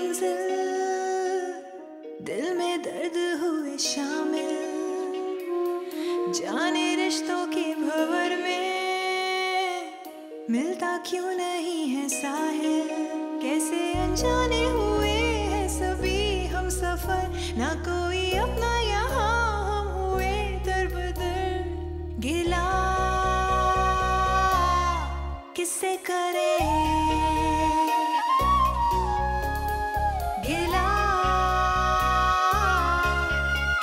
मंजिल, दिल में दर्द हुए शामिल, जाने रिश्तों के भंवर में मिलता क्यों नहीं है साहिल। कैसे अनजाने हुए हैं सभी हम सफर, ना कोई अपना यहाँ हम हुए दर-बदर। गिला किससे करें, गिला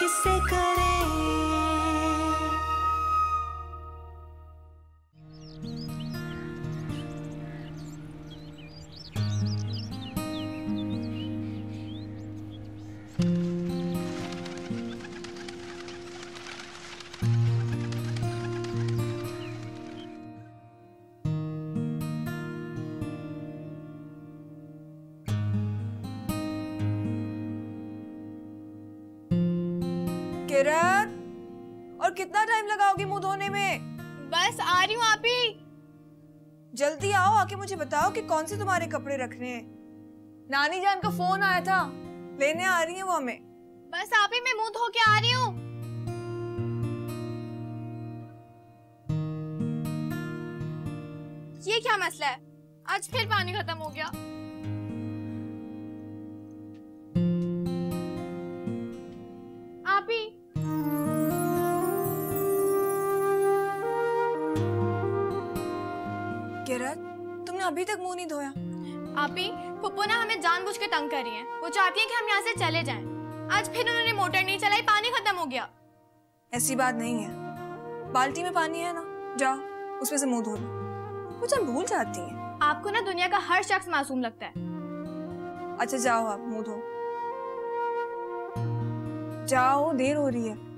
किससे करें। किरण, और कितना टाइम लगाओगी मुंह धोने में? बस आ रही हूँ आप ही। जल्दी आओ, आके मुझे बताओ कि कौन से तुम्हारे कपड़े रखने हैं। नानी जान का फोन आया था, लेने आ रही है वो हमें। बस आप ही, मैं मुंह धो के आ रही हूँ। ये क्या मसला है? आज फिर पानी खत्म हो गया। आप ही किरण, तुमने अभी तक मुंह नहीं धोया? आप ही, पप्पू ना हमें जानबूझ के तंग कर रही हैं। वो चाहती है कि हम यहाँ से चले जाएं। आज फिर उन्होंने मोटर नहीं चलाई, पानी खत्म हो गया। ऐसी बात नहीं है, बाल्टी में पानी है ना, जाओ उसमें से मुंह धो लो। कुछ हम भूल जाती हैं। आपको ना दुनिया का हर शख्स मासूम लगता है। अच्छा जाओ, आप मुंह धो जाओ, देर हो रही है।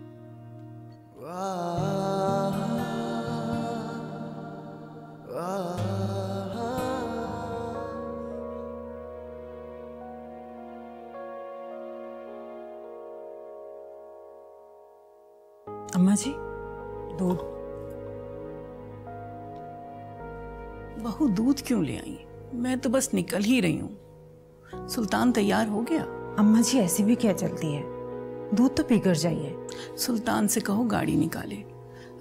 अम्मा जी, दूध। बहू दूध क्यों ले आई? मैं तो बस निकल ही रही हूँ। सुल्तान तैयार हो गया? अम्मा जी ऐसी भी क्या चलती है, दूध तो पीकर जाइए। सुल्तान से कहो गाड़ी निकाले।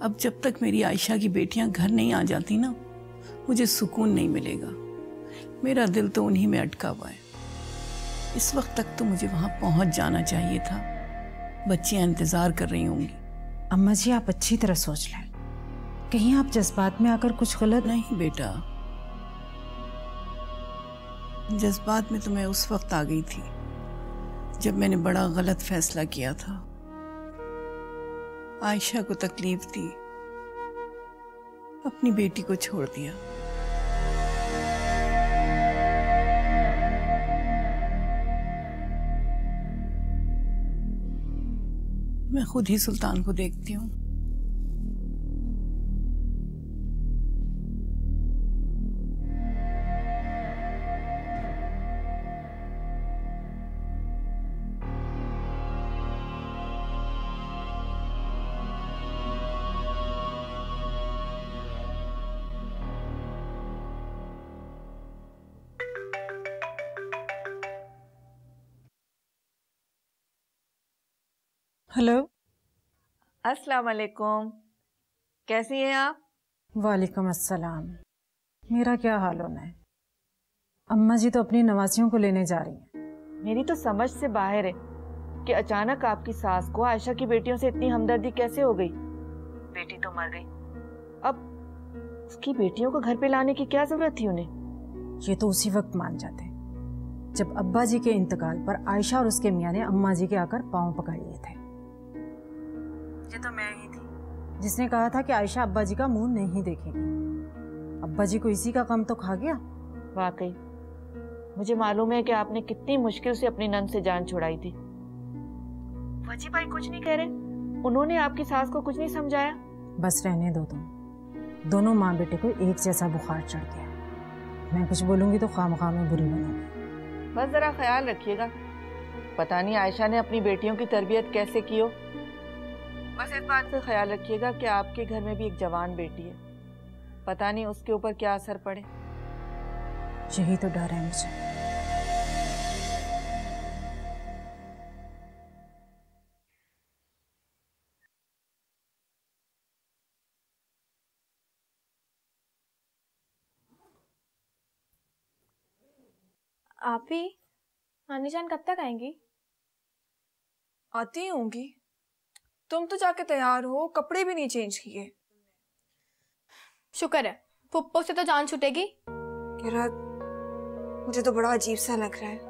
अब जब तक मेरी आयशा की बेटियां घर नहीं आ जाती ना, मुझे सुकून नहीं मिलेगा। मेरा दिल तो उन्हीं में अटका हुआ है। इस वक्त तक तो मुझे वहां पहुंच जाना चाहिए था। बच्चियां इंतजार कर रही होंगी। अम्मा जी आप अच्छी तरह सोच लें, कहीं आप जज्बात में आकर कुछ गलत। नहीं बेटा, जज्बात में तो मैं उस वक्त आ गई थी जब मैंने बड़ा गलत फैसला किया था। आयशा को तकलीफ दी, अपनी बेटी को छोड़ दिया। मैं खुद ही सुल्तान को देखती हूँ। हेलो। अस्सलाम वालेकुम, कैसी हैं आप? वालेकुम अस्सलाम। मेरा क्या हाल होना है, अम्मा जी तो अपनी नवासियों को लेने जा रही हैं। मेरी तो समझ से बाहर है कि अचानक आपकी सास को आयशा की बेटियों से इतनी हमदर्दी कैसे हो गई। बेटी तो मर गई, अब उसकी बेटियों को घर पे लाने की क्या जरूरत थी उन्हें? ये तो उसी वक्त मान जाते जब अब्बा जी के इंतकाल पर आयशा और उसके मियाँ ने अम्मा जी के आकर पांव पकड़ लिए थे। ये तो मैं ही थी जिसने कहा था कि आयशा अब्बा जी का मुंह नहीं देखेगी। अब्बा जी को इसी का गम तो खा गया। वाकई मुझे मालूम है कि आपने कितनी मुश्किल से अपनी नंद से जान छुड़ाई थी। वजी भाई कुछ नहीं कह रहे, उन्होंने आपकी सास को कुछ नहीं समझाया? बस रहने दो तुम, दोनों माँ बेटे को एक जैसा बुखार चढ़ गया। मैं कुछ बोलूंगी तो खामखा में बुरी बनूंगी। बस जरा ख्याल रखिएगा, पता नहीं आयशा ने अपनी बेटियों की तरबियत कैसे की हो। बस इस बात का ख्याल रखिएगा कि आपके घर में भी एक जवान बेटी है, पता नहीं उसके ऊपर क्या असर पड़े। यही तो डर है मुझे। आप ही नानी जान कब तक आएंगी? आती होंगी। तुम तो जाके तैयार हो, कपड़े भी नहीं चेंज किए। शुक्र है, पुप्पो से तो जान छूटेगी। किरत, मुझे तो बड़ा अजीब सा लग रहा है।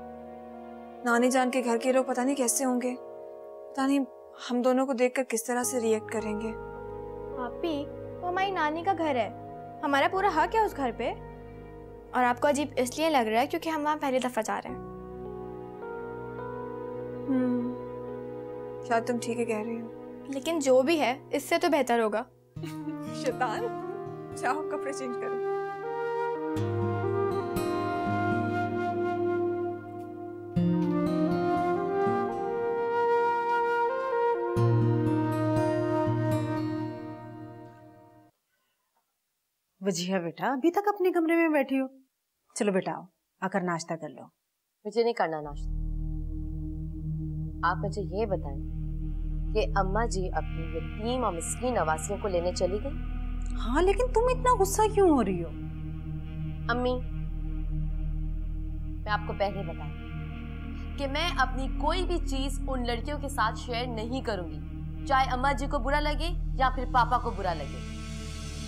नानी जान के घर के लोग पता नहीं कैसे होंगे, पता नहीं हम दोनों को देखकर किस तरह से रिएक्ट करेंगे। आप ही, वो हमारी नानी का घर है, हमारा पूरा हक है उस घर पे। और आपको अजीब इसलिए लग रहा है क्योंकि हम वहाँ पहली दफा जा रहे हैं। शायद तुम ठीक है कह रही हो, लेकिन जो भी है इससे तो बेहतर होगा। शैतान, जाओ कपड़े चेंज करो। वजीहा बेटा, अभी तक अपने कमरे में बैठी हो? चलो बेटा आओ, आकर नाश्ता कर लो। मुझे नहीं करना नाश्ता। आप मुझे ये बताएं कि अम्मा जी अपनी यतीम और मिस्कीन नवासियों को लेने चली गई? हाँ, लेकिन तुम इतना गुस्सा क्यों हो रही हो? अम्मी, मैं आपको पहले बताया कि मैं अपनी कोई भी चीज उन लड़कियों के साथ शेयर नहीं करूंगी, चाहे अम्मा जी को बुरा लगे या फिर पापा को बुरा लगे।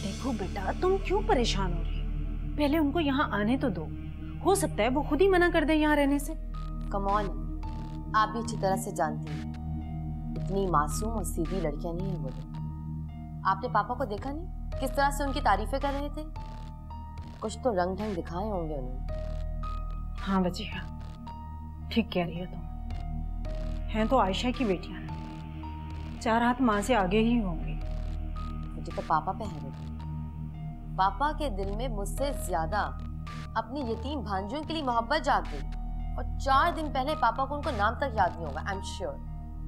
देखो बेटा, तुम क्यों परेशान हो रही हो? पहले उनको यहाँ आने तो दो, हो सकता है वो खुद ही मना कर दे यहाँ रहने से। कम ऑन, आप भी अच्छी तरह से जानती हैं इतनी मासूम और सीधी लड़कियां नहीं है वो लोग। आपने पापा को देखा नहीं किस तरह से उनकी तारीफें कर रहे थे? कुछ तो रंग ढंग दिखाए होंगे उन्होंने। हाँ वजीहा, ठीक कह रही हो तुम। हैं तो आयशा की बेटियां, 4 हाथ माँ से आगे ही होंगी। मुझे तो पापा पे हैरत है। पापा के दिल में मुझसे ज्यादा अपनी यतीम भांजियों के लिए मोहब्बत जाग गई, और 4 दिन पहले पापा को उनको नाम तक याद नहीं होगा। I am sure.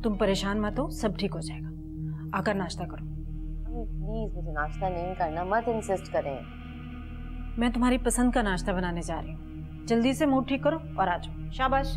तुम परेशान मत हो, सब ठीक हो जाएगा। आकर नाश्ता करो। प्लीज मुझे नाश्ता नहीं करना, मत इंसिस्ट करें। मैं तुम्हारी पसंद का नाश्ता बनाने जा रही हूँ। जल्दी से मूड ठीक करो और आ जाओ। शाबाश।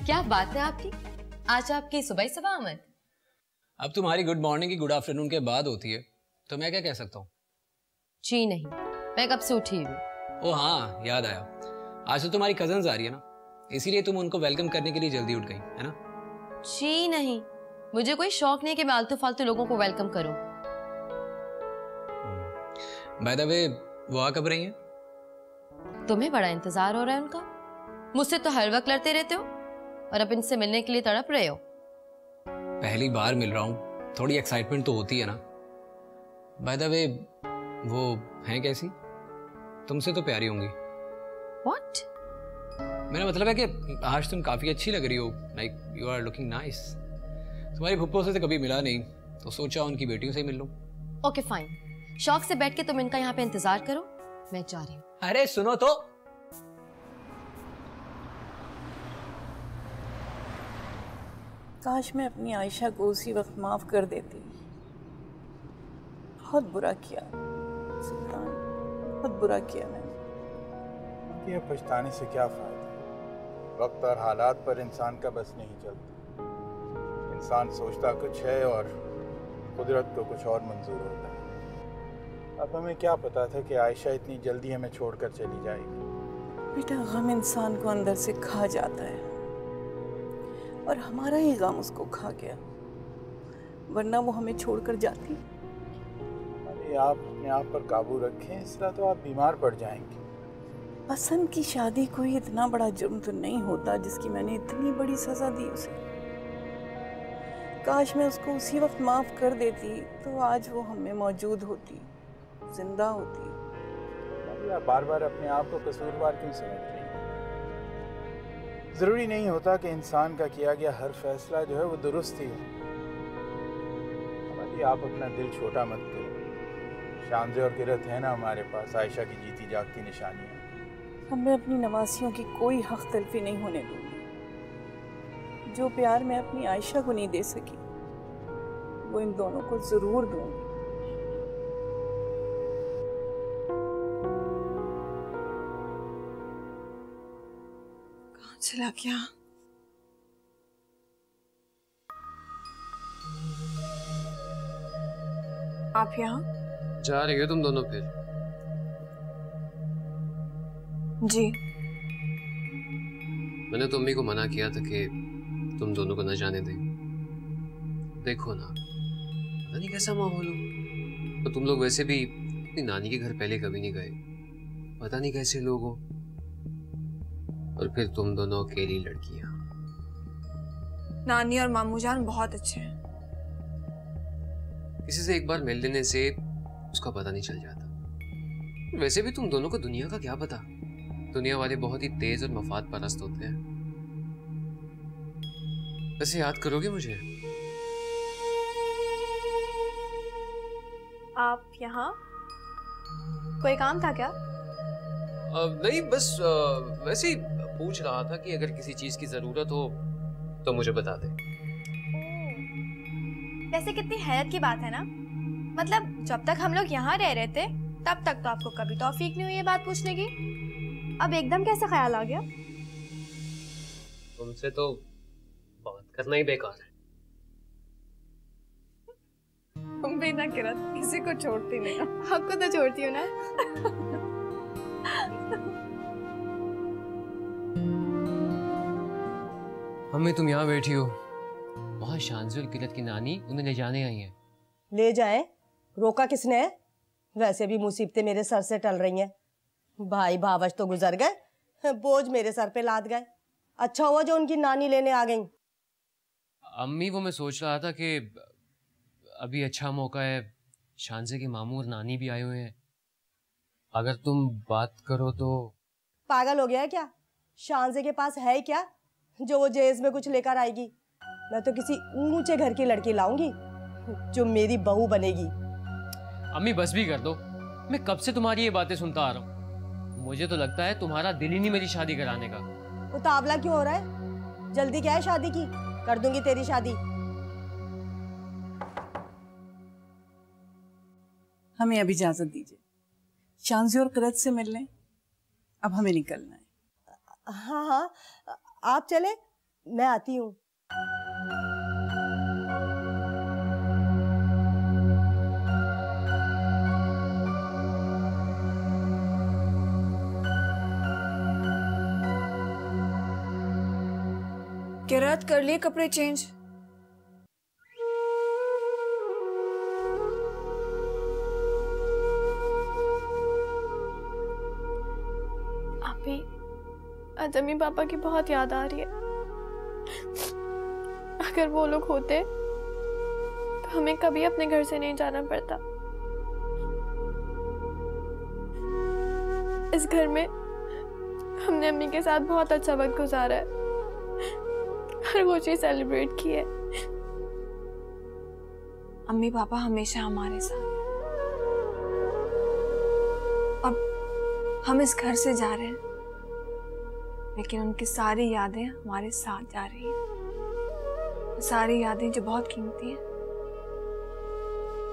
क्या बात है आपकी, आज आपकी सुबह सुबह आमद। अब तुम्हारी गुड मॉर्निंग की गुड आफ्टरनून के बाद होती है, तो मैं क्या कह सकता हूँ? जी नहीं, मैं कब से उठी हूँ। ओ हाँ, याद आया, आज तो तुम्हारी कजन्स आ रही है ना, इसीलिए तुम उनको वेलकम करने के लिए जल्दी उठ गई है ना? जी नहीं, मुझे कोई शौक नहीं कि मैं आलतू फालतू लोगों को वेलकम करूं। बाय द वे, वो आ कब रही हैं? तुम्हें बड़ा इंतजार हो रहा है उनका? मुझसे तो हर वक्त लड़ते रहते हो और अब इनसे मिलने के लिए तड़प रहे हो। पहली बार मिल रहा हूँ, थोड़ी एक्साइटमेंट तो होती है ना। बाय द वे, वो हैं कैसी? तुमसे तो प्यारी होंगी। What? मेरा मतलब है कि आज तुम काफी अच्छी लग रही हो, like you are looking nice. तुम्हारी फुप्पो से तो कभी मिला नहीं, तो सोचा उनकी बेटियों से ही मिल लूं। ओके फाइन, शौक से बैठ के तुम इनका यहाँ पे इंतजार करो, मैं जा रही हूँ। अरे सुनो तो, काश मैं अपनी आयशा को उसी वक्त माफ कर देती। बहुत बुरा किया सुल्तान, बहुत बुरा किया मैंने। ये पछताने से क्या फायदा? वक्त और हालात पर इंसान का बस नहीं चलता। इंसान सोचता कुछ है और कुदरत को कुछ और मंजूर होता है। अब हमें क्या पता था कि आयशा इतनी जल्दी हमें छोड़कर चली जाएगी। बेटा, गम इंसान को अंदर से खा जाता है और हमारा ही गम उसको खा गया, वरना वो हमें छोड़कर जाती। अरे आप अपने आप पर काबू रखें, इस तरह तो आप बीमार पड़ जाएंगे। पसंद की शादी कोई इतना बड़ा जुर्म तो नहीं होता जिसकी मैंने इतनी बड़ी सजा दी उसे। काश मैं उसको उसी वक्त माफ कर देती तो आज वो हमें मौजूद होती, जिंदा होती। फिर आप बार बार अपने आप को कसूरवार क्यों समझ रही हैं? जरूरी नहीं होता कि इंसान का किया गया हर फैसला जो है वो दुरुस्त ही हो। बाकी आप अपना दिल छोटा मत करो। शांजे और किरत है ना हमारे पास, आयशा की जीती जागती निशानियां। अब मैं अपनी नवासियों की कोई हक तलफी नहीं होने दूंगी। जो प्यार मैं अपनी आयशा को नहीं दे सकी वो इन दोनों को जरूर दूंगी। कहाँ चला गया? आप यहाँ? जा रही हो तुम दोनों फिर? जी। मैंने तो अम्मी को मना किया था कि तुम दोनों को न जाने दें। देखो ना, पता नहीं कैसा माहौल हो। तो तुम लोग वैसे भी अपनी नानी के घर पहले कभी नहीं गए, पता नहीं कैसे लोग हो। और फिर तुम दोनों अकेली लड़कियां। नानी और मामू जान बहुत अच्छे हैं। किसी से एक बार मिल लेने से उसका पता नहीं चल जाता। वैसे भी तुम दोनों को दुनिया का क्या पता। दुनिया वाले बहुत ही तेज और मफाद परस्त होते हैं। वैसे याद करोगे मुझे? आप यहाँ कोई काम था क्या? नहीं, बस वैसे ही पूछ रहा था कि अगर किसी चीज की जरूरत हो तो मुझे बता दे। वैसे कितनी हैरत की बात है ना। मतलब जब तक हम लोग यहाँ रह रहे थे तब तक तो आपको कभी तौफीक नहीं हुई ये बात पूछने की। अब एकदम कैसे ख्याल आ गया? तुमसे तो बात करना ही बेकार है। तुम भी ना किरत, किसी को छोड़ती नहीं। आपको तो छोड़ती हूँ ना। हमें तुम यहाँ बैठी हो, वहाँ शांजे और किरत की नानी उन्हें ले जाने आई है। ले जाए, रोका किसने है? वैसे भी मुसीबतें मेरे सर से टल रही हैं। भाई भावच तो गुजर गए, बोझ मेरे सर पे लाद गए। अच्छा हुआ जो उनकी नानी लेने आ गई। अम्मी, वो मैं सोच रहा था कि अभी अच्छा मौका है, शांजे के मामू और नानी भी आए हुए हैं, अगर तुम बात करो तो। पागल हो गया है क्या? शांजे के पास है क्या जो वो जहेज में कुछ लेकर आएगी? मैं तो किसी ऊंचे घर की लड़की लाऊंगी जो मेरी बहू बनेगी। अम्मी बस भी कर दो, मैं कब से तुम्हारी ये बातें सुनता आ रहा हूँ। मुझे तो लगता है तुम्हारा दिल ही नहीं मेरी शादी कराने का। वो तावला क्यों हो रहा है? जल्दी क्या है शादी की? कर दूंगी तेरी शादी। हमें अभी इजाजत दीजिए, शांजे और किरत से मिल लें। अब हमें निकलना है। हाँ हाँ, आप चले, मैं आती हूँ। किरत, कर लिए कपड़े चेंज? अभी आज अम्मी पापा की बहुत याद आ रही है। अगर वो लोग होते तो हमें कभी अपने घर से नहीं जाना पड़ता। इस घर में हमने अम्मी के साथ बहुत अच्छा वक्त गुजारा है, हर वो चीज सेलिब्रेट की है। अम्मी पापा हमेशा हमारे साथ। अब हम इस घर से जा रहे हैं, लेकिन उनकी सारी यादें हमारे साथ जा रही हैं। सारी यादें जो बहुत कीमती हैं।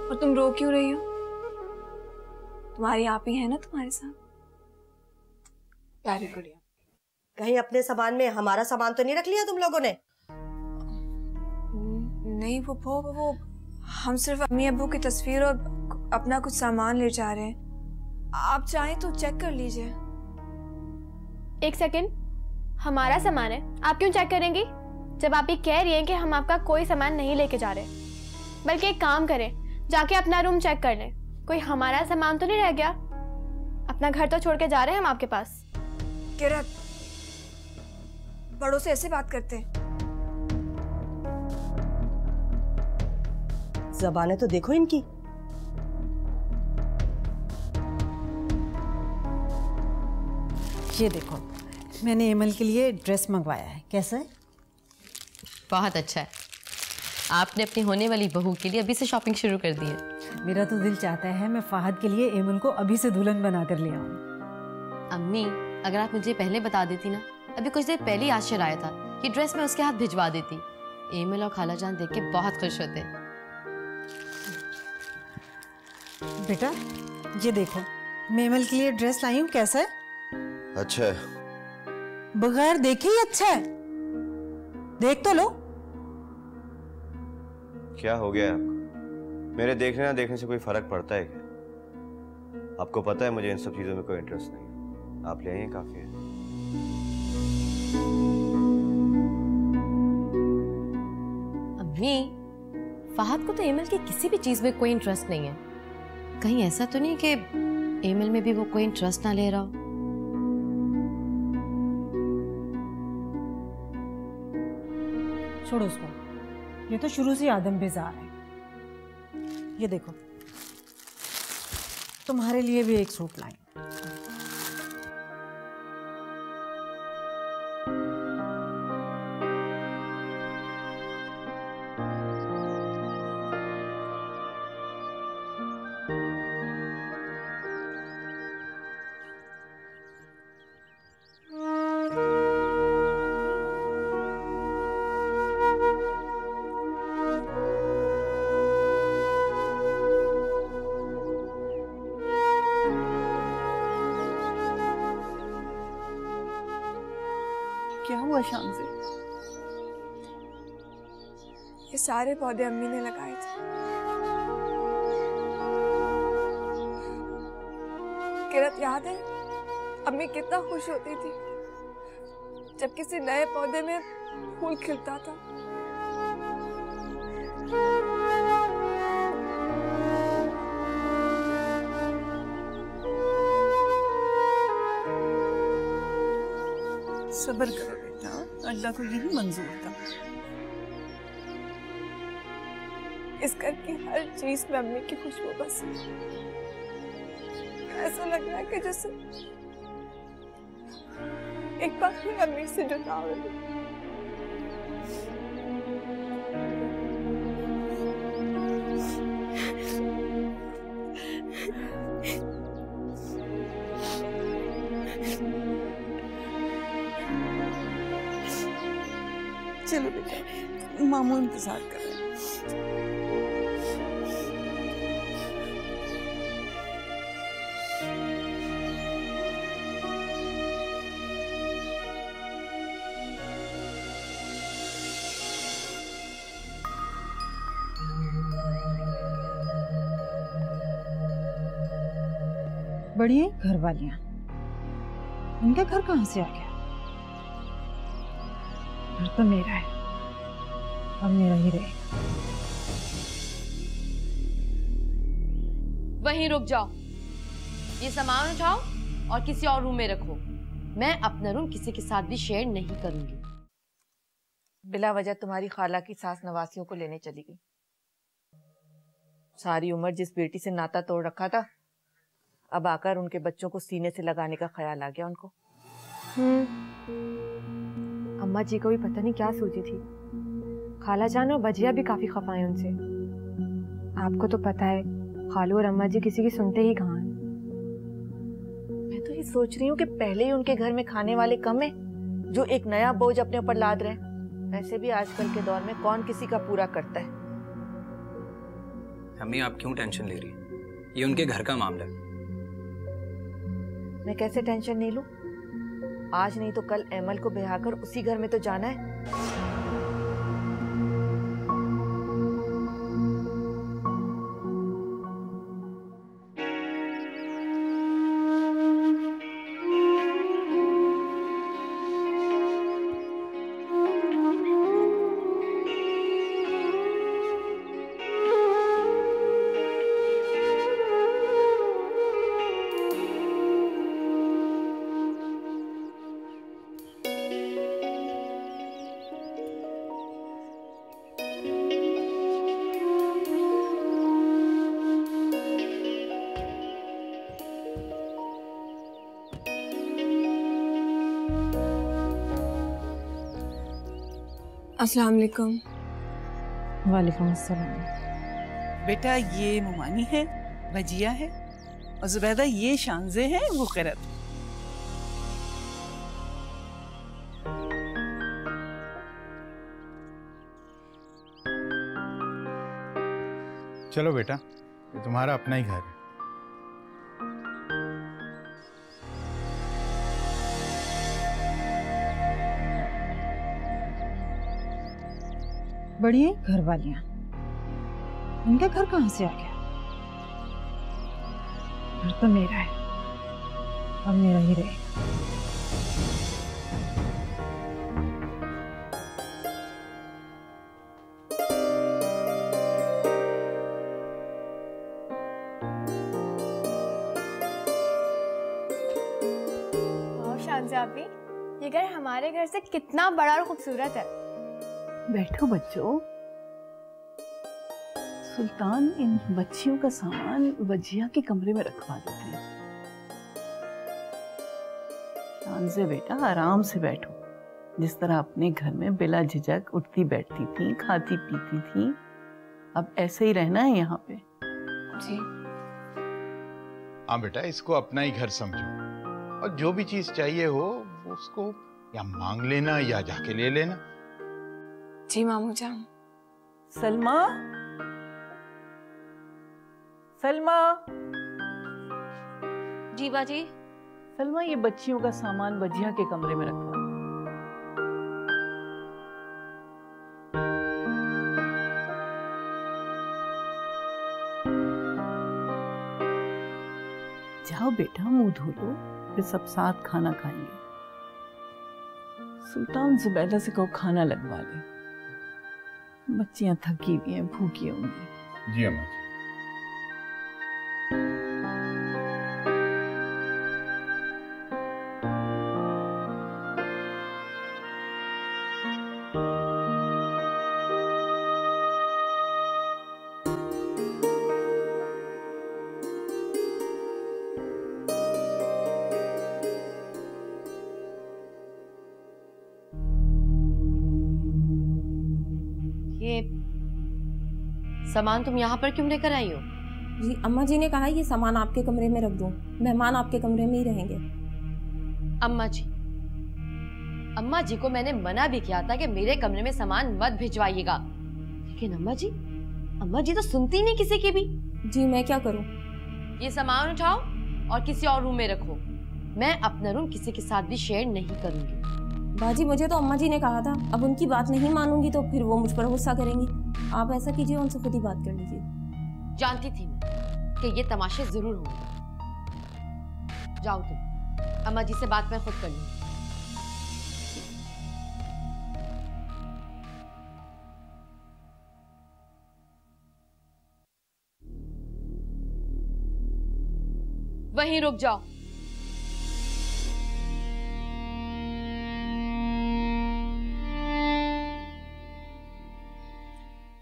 और तुम रो क्यों रही हो? तुम्हारी आप ही है ना तुम्हारे साथ। प्यारी गुड़िया, कहीं अपने सामान में हमारा सामान तो नहीं रख लिया तुम लोगों ने? नहीं वो हम सिर्फ अम्मी अब्बू की तस्वीर और अपना कुछ सामान ले जा रहे हैं। आप चाहें तो चेक कर लीजिए। एक सेकंड, हमारा सामान है, आप क्यों चेक करेंगी? जब आप ये कह रही हैं कि हम आपका कोई सामान नहीं लेके जा रहे, बल्कि एक काम करें, जाके अपना रूम चेक कर लें। कोई हमारा सामान तो नहीं रह गया? अपना घर तो छोड़ के जा रहे हैं हम आपके पास। किरत, बड़ों से ऐसे बात करते हैं? ज़बानें तो देखो इनकी। ये देखो, मैंने एमल के लिए ड्रेस मंगवाया है, कैसा है? बहुत अच्छा है। आपने अपनी होने वाली बहू के लिए अभी से शॉपिंग शुरू कर दी है। मेरा तो दिल चाहता है मैं फहद के लिए एमल को अभी से दुल्हन बना कर ले आऊं। अम्मी, अगर आप मुझे पहले बता देती ना, अभी कुछ देर पहले ही आश्चर्य आया था कि ड्रेस मैं उसके हाथ भिजवा देती। एमल और खाला जान देख के बहुत खुश होते। बेटा ये देखो, मैं एमल के लिए ड्रेस लाई हूँ, कैसा है? अच्छा है। बगैर देखे ही अच्छा है, देख तो लो। क्या हो गया है आपको? मेरे देखने ना देखने से कोई फर्क पड़ता है क्या? आपको पता है मुझे इन सब चीजों में कोई इंटरेस्ट नहीं है। आप ले आइए, काफी है। अम्मी, फहद को तो एमल की किसी भी चीज में कोई इंटरेस्ट नहीं है। कहीं ऐसा तो नहीं कि एमल में भी वो कोई इंटरेस्ट ना ले रहा हो? छोड़ो उसको, ये तो शुरू से आदम बेजार है। ये देखो, तुम्हारे लिए भी एक सूट लाई। क्या हुआ शाम से? ये सारे पौधे अम्मी ने लगाए थे। किरत, याद है अम्मी कितना खुश होती थी जब किसी नए पौधे में फूल खिलता था। सब्र करो बेटा, अल्लाह को यही मंजूर था। इस घर की हर चीज में अम्मी की खुशबू बस। ऐसा लग रहा है कि जैसे एक बार फिर अम्मी से जुड़ा हो। चलो बेटा, मामू इंतजार कर रहे हैं। बड़ी है घर वालियां, उनका घर कहाँ से आ गया? घर तो मेरा है और मेरा ही रहेगा। वहीं रुक जाओ, ये सामान उठाओ और किसी और रूम में रखो। मैं अपना रूम किसी के साथ भी शेयर नहीं करूंगी। बिला वजह तुम्हारी खाला की सास नवासियों को लेने चली गई। सारी उम्र जिस बेटी से नाता तोड़ रखा था, अब आकर उनके बच्चों को सीने से लगाने का ख्याल आ गया उनको। अम्मा जी को भी पता नहीं क्या सोची थी। खाला जान और बजिया भी काफी खफा हैं उनसे। आपको तो पता है खालू और अम्मा जी किसी की सुनते ही कहाँ हैं। मैं तो ये सोच रही हूँ कि पहले ही उनके घर में खाने वाले कम है जो एक नया बोझ अपने ऊपर लाद रहे हैं। वैसे भी आजकल के दौर में कौन किसी का पूरा करता है। अम्मी, आप क्यों टेंशन ले रही हैं? ये उनके घर का मामला है। मैं कैसे टेंशन नहीं लूं? आज नहीं तो कल एमल को ब्याह कर उसी घर में तो जाना है। अस्सलाम वालेकुम। वालेकुम अस्सलाम। बेटा ये मुमानी है, भजिया है, और जुबैदा ये शांजे हैं, वो क़िरत। चलो बेटा, ये तुम्हारा अपना ही घर है। बढ़िया घर वालियां, इनका घर कहाँ से आ गया? घर तो मेरा है और मेरा ही रहेगा। शांजा आपी, ये घर हमारे घर से कितना बड़ा और खूबसूरत है। बैठो बच्चों। सुल्तान इन बच्चियों का सामान वजिया के कमरे में रखवा देते हैं। शांजे बेटा आराम से बैठो, जिस तरह अपने घर में बिला झिझक उठती बैठती थी, खाती पीती थी, अब ऐसे ही रहना है यहाँ पे। जी हाँ बेटा, इसको अपना ही घर समझो, और जो भी चीज चाहिए हो उसको या मांग लेना या जाके ले लेना। जी मामू जान। सलमा, सलमा। जी बाजी। सलमा, ये बच्चियों का सामान वजिया के कमरे में रखवा। जाओ बेटा, मुंह धो लो, फिर सब साथ खाना खाएंगे। सुल्तान जुबैदा से कहो खाना लगवा ले, बच्चियां थकी हुई हैं, भूखी होंगी। जी अम्मा जी। ये सामान तुम यहाँ पर क्यों लेकर आई हो? जी अम्मा जी ने कहा ये सामान आपके कमरे में रख दूं, मेहमान आपके कमरे में ही रहेंगे। अम्मा जी को मैंने मना भी किया था कि मेरे कमरे में सामान मत भिजवाइएगा, लेकिन अम्मा जी तो सुनती नहीं किसी की भी। जी मैं क्या करूं? ये सामान उठाओ और किसी और रूम में रखो। मैं अपना रूम किसी के साथ भी शेयर नहीं करूंगी। बाजी मुझे तो अम्मा जी ने कहा था, अब उनकी बात नहीं मानूंगी तो फिर वो मुझ पर गुस्सा करेंगी। आप ऐसा कीजिए, उनसे खुद ही बात कर लीजिए। जानती थी मैं कि ये तमाशे जरूर होंगे। जाओ तुम, अम्मा जी से बात मैं खुद कर लूंगी। वहीं रुक जाओ।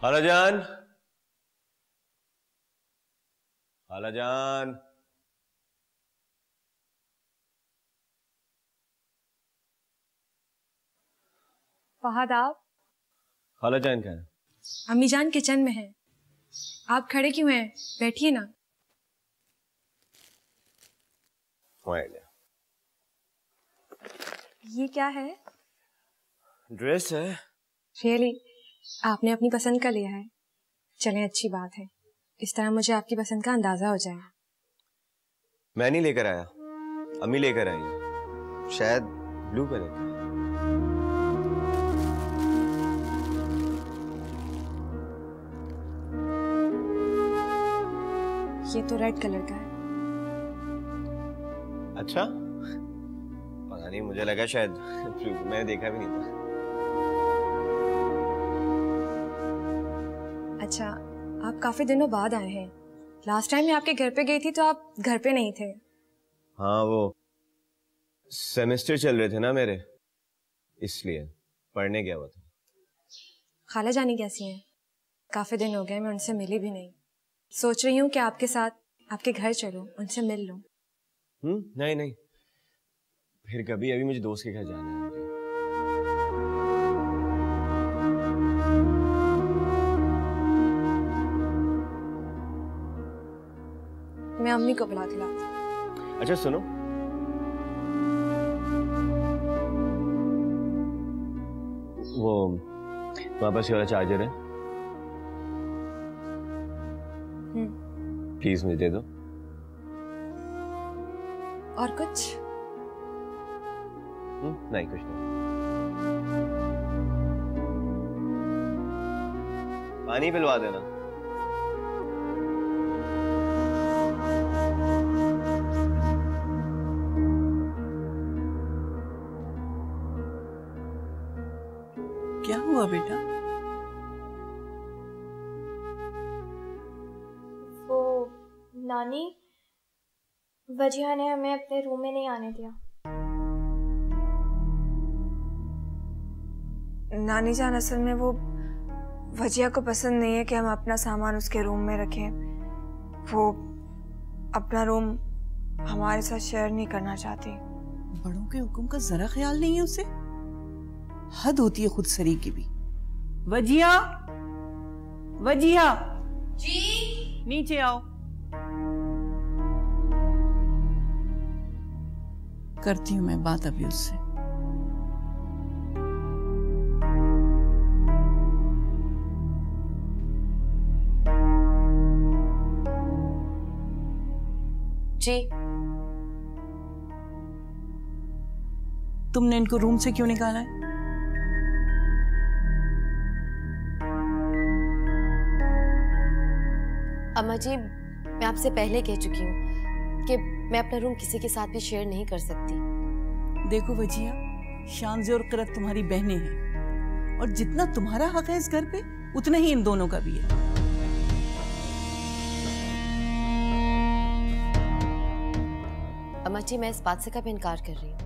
खालाजान, खालाजान। फहद आप? खालाजान क्या है? अम्मी जान किचन में है। आप खड़े क्यों हैं? बैठिए ना। ये क्या है? ड्रेस है। रियली? आपने अपनी पसंद का लिया है? चलें, अच्छी बात है। इस तरह मुझे आपकी पसंद का अंदाजा हो जाएगा। मैं नहीं लेकर आया, अम्मी लेकर आई है, शायद ब्लू कलर का। ये तो रेड कलर का है। अच्छा, पता नहीं, मुझे लगा शायद ब्लू, मैंने देखा भी नहीं था। अच्छा, आप काफी दिनों बाद आए हैं। लास्ट टाइम मैं आपके घर पे गई थी तो आप घर पे नहीं थे। हाँ, वो सेमेस्टर चल रहे थे ना मेरे, इसलिए पढ़ने गया हुआ था। खाला जानी कैसी हैं? काफी दिन हो गए मैं उनसे मिली भी नहीं। सोच रही हूँ कि आपके साथ आपके घर चलूं, उनसे मिल लूं। नहीं नहीं, फिर कभी, अभी मुझे दोस्त के घर जाना है। मैं अम्मी को बुला के लाती हूँ। अच्छा सुनो, वो तुम्हारे पास ये वाला चार्जर है? प्लीज मुझे दे दो। और कुछ? नहीं कुछ नहीं। पानी पिलवा देना। क्या हुआ बेटा? वो नानी, वजिया ने हमें अपने रूम में नहीं आने दिया। नानी जान, असल में वो वजिया को पसंद नहीं है कि हम अपना सामान उसके रूम में रखें। वो अपना रूम हमारे साथ शेयर नहीं करना चाहती। बड़ों के हुक्म का जरा ख्याल नहीं है उसे। हद होती है खुद सरी की भी। वजिया, वजिया जी, नीचे आओ। करती हूँ मैं बात अभी उससे। जी, तुमने इनको रूम से क्यों निकाला है? अम्मा जी, मैं आपसे पहले कह चुकी हूँ कि मैं अपना रूम किसी के साथ भी शेयर नहीं कर सकती। देखो वजिया, शानज़े और क़िरत तुम्हारी बहनें हैं और जितना तुम्हारा हक है इस घर पे उतना ही इन दोनों का भी है। अम्मा जी, मैं इस बात से कब इनकार कर रही हूँ?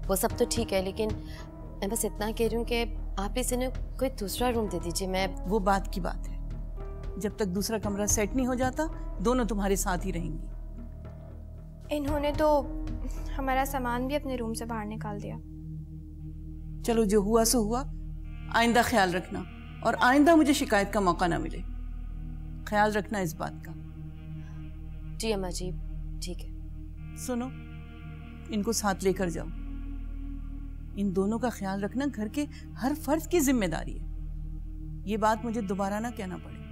वो सब तो ठीक है, लेकिन मैं बस इतना कह रही हूँ कि आप इसे ने कोई दूसरा रूम दे दीजिए। मैं वो बात की बात है, जब तक दूसरा कमरा सेट नहीं हो जाता दोनों तुम्हारे साथ ही रहेंगी। इन्होंने तो हमारा सामान भी अपने रूम से बाहर निकाल दिया। चलो जो हुआ सो हुआ, आइंदा ख्याल रखना और आइंदा मुझे शिकायत का मौका ना मिले। ख्याल रखना इस बात का। जी अम्मा जी, ठीक है। सुनो, इनको साथ लेकर जाओ। इन दोनों का ख्याल रखना घर के हर फर्द की जिम्मेदारी है। ये बात मुझे दोबारा ना कहना पड़े।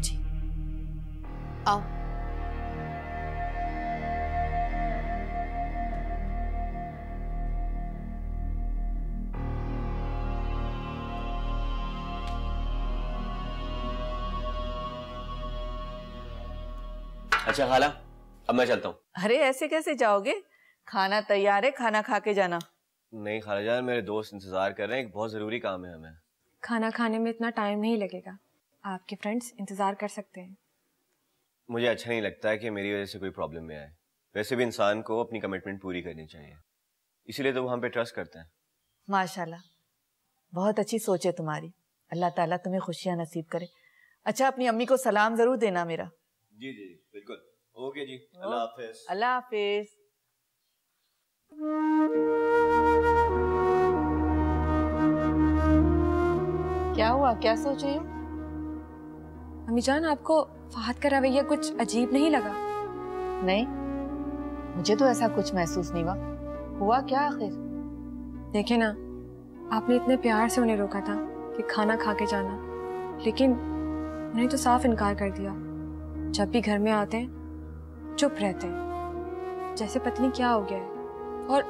जी, आओ। अच्छा खाला, अब मैं चलता हूँ। अरे ऐसे कैसे जाओगे? खाना तैयार है, खाना खा के जाना। नहीं खाला जान, मेरे दोस्त इंतजार कर रहे हैं, एक बहुत जरूरी काम है हमें। खाना खाने में इतना टाइम नहीं लगेगा, आपके फ्रेंड्स इंतजार कर सकते हैं। मुझे अच्छा नहीं लगता है कि मेरी वजह से कोई प्रॉब्लम में आए। वैसे भी इंसान को अपनी कमिटमेंट पूरी करनी चाहिए, इसीलिए तो हम पे ट्रस्ट करते हैं। माशाल्लाह, बहुत अच्छी सोच है तुम्हारी। अल्लाह ताला तुम्हें खुशियां नसीब करे। अच्छा, अपनी अम्मी को सलाम जरूर देना मेरा। जी जी बिल्कुल। ओके जी, अल्लाह हाफिज। अल्लाह हाफिज। क्या हुआ, क्या सोच रही हो? अम्मी जान, आपको फहद का रवैया कुछ अजीब नहीं लगा? नहीं, मुझे तो ऐसा कुछ महसूस नहीं हुआ। हुआ क्या आखिर? देखे ना, आपने इतने प्यार से उन्हें रोका था कि खाना खा के जाना, लेकिन उन्हें तो साफ इनकार कर दिया। जब भी घर में आते हैं चुप रहते हैं, जैसे पता नहीं क्या हो गया है, और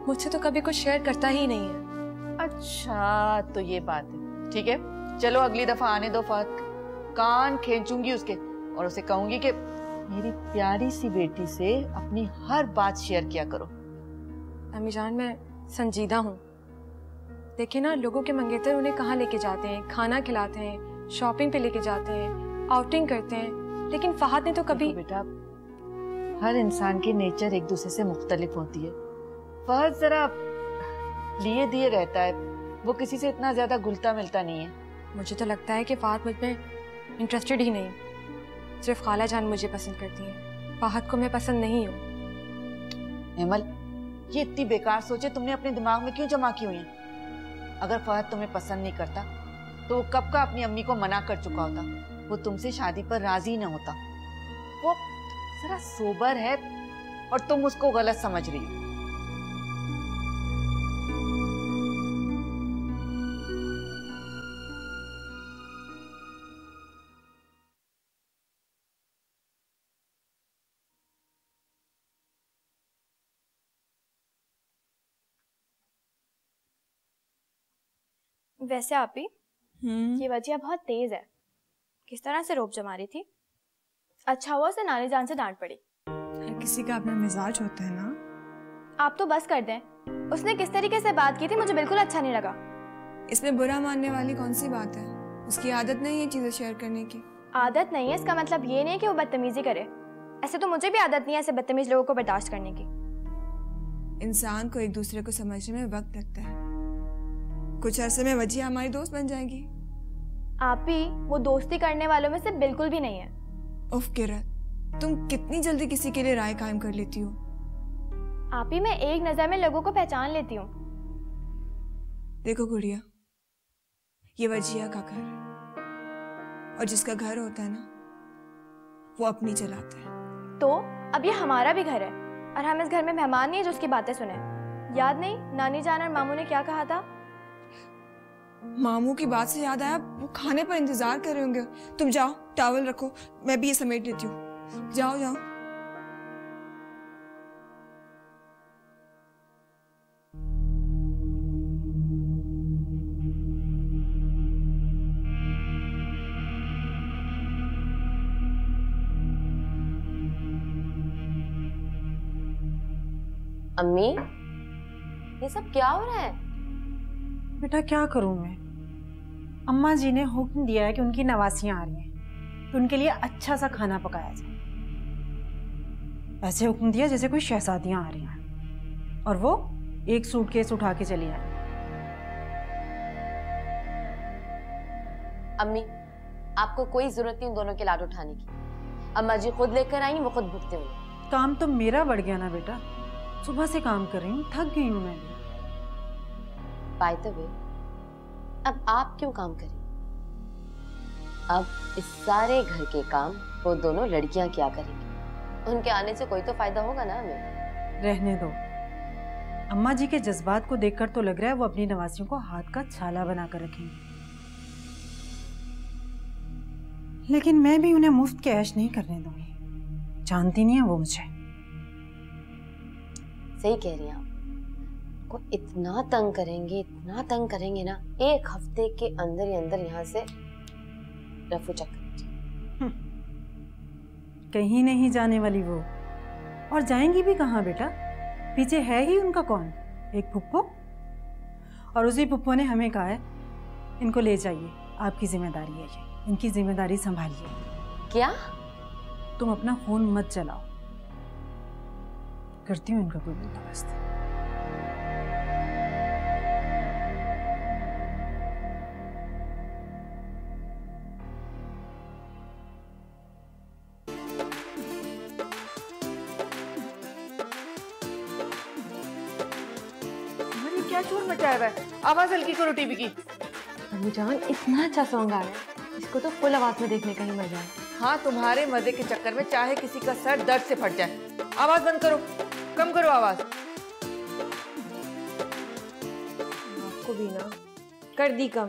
मुझसे तो कभी कुछ शेयर करता ही नहीं है। अच्छा, तो ये बात है। ठीक है, चलो अगली दफा आने दो फहद, कान खींचूंगी उसके और उसे कहूंगी कि मेरी प्यारी सी बेटी से अपनी हर बात शेयर किया करो। अम्मी जान, मैं संजीदा हूँ। देखिए ना, लोगों के मंगेतर उन्हें कहाँ लेके जाते हैं, खाना खिलाते हैं, शॉपिंग पे लेके जाते हैं, आउटिंग करते हैं, लेकिन फहद ने तो कभी। बेटा, हर इंसान की नेचर एक दूसरे से मुख्तलिफ होती है। फहद जरा लिए दिए रहता है, वो किसी से इतना ज्यादा घुलता मिलता नहीं है। मुझे तो लगता है कि फहद मुझ में इंटरेस्टेड ही नहीं। सिर्फ खाला जान मुझे पसंद करती है, फहद को मैं पसंद नहीं हूँ। हेमल, ये इतनी बेकार सोचे तुमने अपने दिमाग में क्यों जमा की हुई है? अगर फहद तुम्हें पसंद नहीं करता तो वो कब का अपनी अम्मी को मना कर चुका होता। वो तुमसे शादी पर राजी न होता। वो जरा सोबर है और तुम उसको गलत समझ रही हो। वैसे आप ही ये वजिया बहुत तेज है, किस तरह से रोब जमा रही थी। अच्छा हुआ उसे नानी जान से डांट पड़ी। हर किसी का अपना मिजाज होता है ना। आप तो बस कर दें, उसने किस तरीके से बात की थी मुझे बिल्कुल अच्छा नहीं लगा। इसमें बुरा मानने वाली कौन सी बात है? उसकी आदत नहीं है चीजें शेयर करने की। आदत नहीं है इसका मतलब ये नहीं है कि वो बदतमीजी करे। ऐसे तो मुझे भी आदत नहीं है ऐसे बदतमीज लोगों को बर्दाश्त करने की। इंसान को एक दूसरे को समझने में वक्त लगता है। कुछ अरसे में वजिया हमारी दोस्त बन जाएगी। आप ही वो दोस्ती करने वालों में से बिल्कुल भी नहीं है। उफ किरत, तुम कितनी जल्दी किसी के लिए राय कायम कर लेती हो। आप ही मैं एक नजर में लोगों को पहचान लेती हूँ। देखो गुड़िया, ये वजिया का घर है और जिसका घर होता है ना वो अपनी चलाता है। तो अब ये हमारा भी घर है और हम इस घर में मेहमान नहीं है जो उसकी बातें सुने। याद नहीं नानी जान और मामू ने क्या कहा था? मामू की बात से याद आया, वो खाने पर इंतजार कर रहे होंगे। तुम जाओ टॉवल रखो, मैं भी ये समेट लेती हूँ। जाओ जाओ। अम्मी ये सब क्या हो रहा है? बेटा क्या करूं मैं, अम्मा जी ने हुक्म दिया है कि उनकी नवासियां आ रही हैं तो उनके लिए अच्छा सा खाना पकाया जाए। ऐसे हुक्म दिया जैसे कोई शहजादियां आ रही हैं और वो एक सूटकेस उठा के चली आई। अम्मी आपको कोई जरूरत नहीं उन दोनों के लाड उठाने की। अम्मा जी खुद लेकर आई, वो खुद भुगते हुए। काम तो मेरा बढ़ गया ना बेटा, सुबह से काम कर रही हूँ, थक गई हूँ मैं भी। बाय द वे अब आप क्यों काम करें? अब इस सारे घर के काम वो दोनों लड़कियां क्या करेंगी? उनके आने से कोई तो फायदा होगा ना हमें। रहने दो, अम्मा जी के जज्बात को देखकर तो लग रहा है वो अपनी नवासियों को हाथ का छाला बनाकर रखेंगी। लेकिन मैं भी उन्हें मुफ्त के ऐश नहीं करने दूंगी, जानती नहीं है वो मुझे। सही कह रही हैं आप, को इतना तंग करेंगे ना, एक हफ्ते के अंदर ही अंदर यहाँ से रफू चक्कर। कहीं नहीं जाने वाली वो, और जाएंगी भी कहाँ बेटा? पीछे है ही उनका कौन? एक पुप्पो, और उसी पुप्पो ने हमें कहा है इनको ले जाइए, आपकी जिम्मेदारी है ये, इनकी जिम्मेदारी संभालिए। क्या? तुम अपना फोन मत चलाओ, करती हूँ इनका कोई बंदोबस्त। क्या शोर मचाया हुआ है? आवाज हल्की करो टीवी की। अम्मी जान इतना अच्छा सॉन्ग आ रहा है, इसको तो फुल आवाज में देखने का ही मजा है। हाँ तुम्हारे मजे के चक्कर में चाहे किसी का सर दर्द से फट जाए। आवाज बंद करो, कम करो आवाज। आपको भी ना कर दी कम।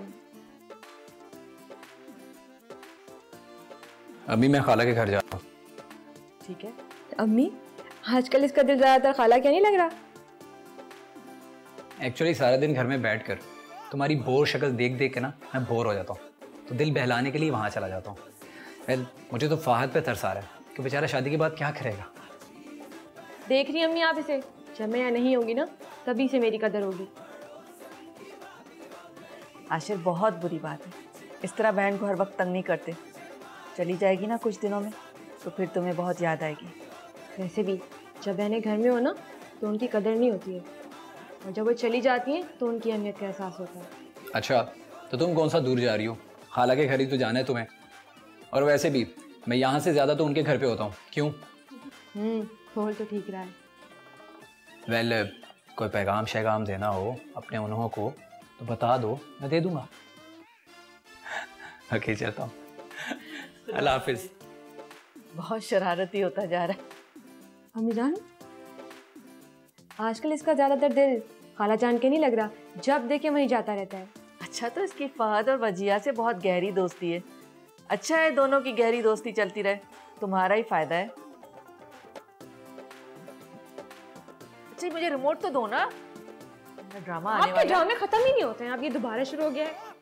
अभी मैं खाला के घर जा रहा हूँ। ठीक है। अम्मी आजकल इसका दिल ज्यादातर खाला क्या नहीं लग रहा? एक्चुअली सारा दिन घर में बैठकर तुम्हारी बोर शक्ल देख देख के ना मैं बोर हो जाता हूँ, तो दिल बहलाने के लिए वहाँ चला जाता हूँ। वेल मुझे तो फाहद पे तरस आ रहा है कि बेचारा शादी के बाद क्या करेगा। देख रही अम्मी आप इसे, जब मैं यहाँ नहीं होगी ना तभी से मेरी कदर होगी। आशिर बहुत बुरी बात है, इस तरह बहन को हर वक्त तंग नहीं करते। चली जाएगी ना कुछ दिनों में तो फिर तुम्हें बहुत याद आएगी। वैसे भी जब बहनें घर में हो ना तो उनकी कदर नहीं होती है, और जब वो चली जाती हैं तो उनकी अहमियत का एहसास होता है। अच्छा तो तुम कौन सा दूर जा रही हो? खाला के घर ही तो जाना है तुम्हें, और वैसे भी मैं यहाँ से ज़्यादा तो उनके घर पे होता हूँ। क्यों? बोल तो ठीक रहा है। वेल कोई पैगाम शैगाम देना हो अपने उन्हों को तो बता दो, मैं दे दूंगा। ओके चलता हूँ, अल्लाह हाफिज। बहुत शरारती होता जा रहा है। अम्मी जान, आजकल इसका ज्यादातर दिल खाला जान के नहीं लग रहा, जब देखे वहीं जाता रहता है। अच्छा, तो इसकी फहद और वजिया से बहुत गहरी दोस्ती है। अच्छा है दोनों की गहरी दोस्ती चलती रहे, तुम्हारा ही फायदा है। अच्छा मुझे रिमोट तो दो ना, ड्रामा आने वाला है। ड्रामे खत्म ही नहीं होते हैं, अब ये दोबारा शुरू हो गया है।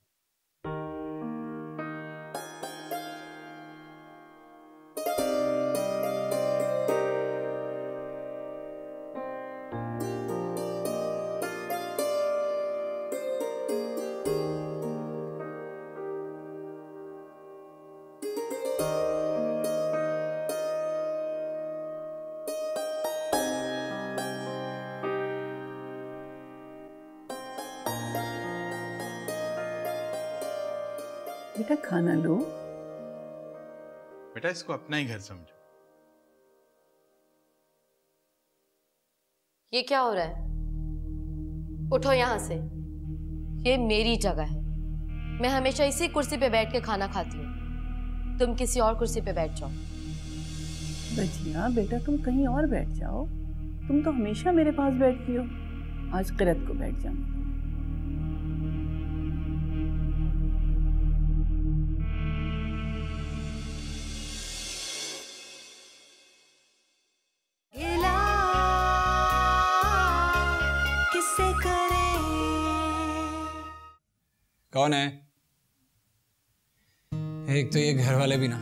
बेटा खाना लो। बेटा इसको अपना ही घर समझो। ये क्या हो रहा है? उठो यहाँ से, ये मेरी जगह है। मैं हमेशा इसी कुर्सी पे बैठ के खाना खाती हूँ, तुम किसी और कुर्सी पे बैठ जाओ। बजिया बेटा तुम कहीं और बैठ जाओ, तुम तो हमेशा मेरे पास बैठती हो। आज किरत को बैठ जाओ। कौन है? एक तो ये घर वाले भी ना।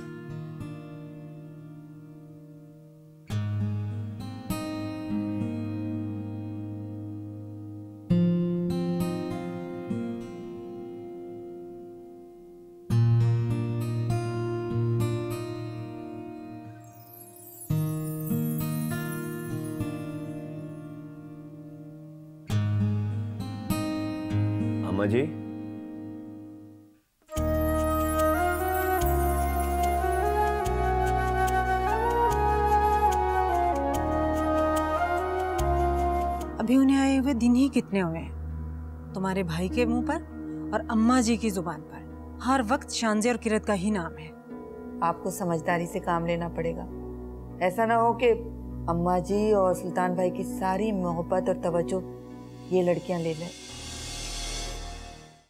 अम्मा जी, अभी उन्हें आए हुए दिन ही कितने हुए हैं। तुम्हारे भाई के मुंह पर और अम्मा जी की जुबान पर हर वक्त शानजे और किरत का ही नाम है। आपको समझदारी से काम लेना पड़ेगा, ऐसा ना हो कि अम्मा जी और सुल्तान भाई की सारी मोहब्बत और तवज्जो ये लड़कियां ले लें।